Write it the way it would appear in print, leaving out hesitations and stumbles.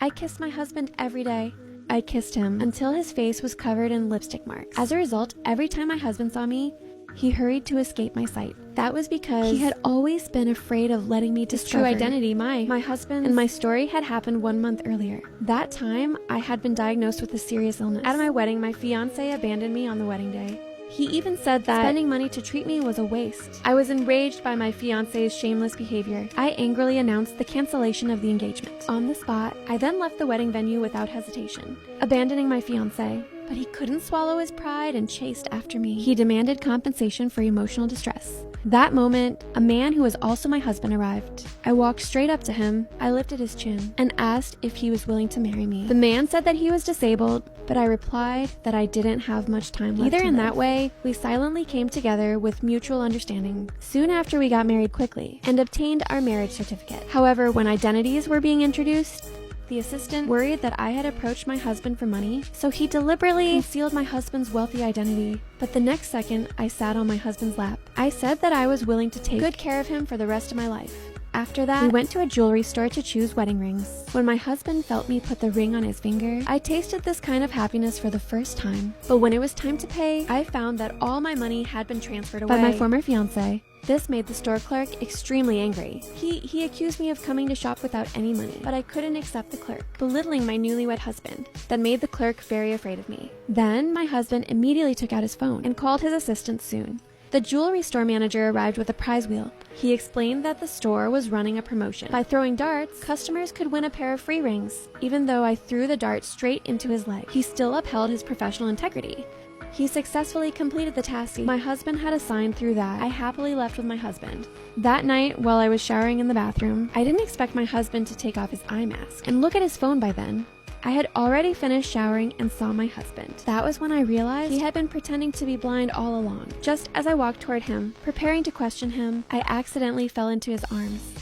I kissed my husband every day. I kissed him until his face was covered in lipstick marks. As a result, every time my husband saw me, he hurried to escape my sight. That was because he had always been afraid of letting me discover his true identity. My husband and my story had happened 1 month earlier. That time, I had been diagnosed with a serious illness. At my wedding, my fiancé abandoned me on the wedding day. He even said that spending money to treat me was a waste. I was enraged by my fiancé's shameless behavior. I angrily announced the cancellation of the engagement. On the spot, I then left the wedding venue without hesitation, abandoning my fiancé. But he couldn't swallow his pride and chased after me. He demanded compensation for emotional distress. That moment, a man who was also my husband arrived. I walked straight up to him, I lifted his chin, and asked if he was willing to marry me. The man said that he was disabled, but I replied that I didn't have much time left. Either in that way, we silently came together with mutual understanding. Soon after, we got married quickly and obtained our marriage certificate. However, when identities were being introduced, the assistant worried that I had approached my husband for money, so he deliberately concealed my husband's wealthy identity. But the next second, I sat on my husband's lap. I said that I was willing to take good care of him for the rest of my life. After that, we went to a jewelry store to choose wedding rings. When my husband felt me put the ring on his finger, I tasted this kind of happiness for the first time. But when it was time to pay, I found that all my money had been transferred away by my former fiancé. This made the store clerk extremely angry. He accused me of coming to shop without any money, but I couldn't accept the clerk, belittling my newlywed husband. That made the clerk very afraid of me. Then my husband immediately took out his phone and called his assistant soon. The jewelry store manager arrived with a prize wheel. He explained that the store was running a promotion. By throwing darts, customers could win a pair of free rings. Even though I threw the dart straight into his leg, he still upheld his professional integrity. He successfully completed the task my husband had assigned. Through that, I happily left with my husband. That night, while I was showering in the bathroom, I didn't expect my husband to take off his eye mask and look at his phone by then. I had already finished showering and saw my husband. That was when I realized he had been pretending to be blind all along. Just as I walked toward him, preparing to question him, I accidentally fell into his arms.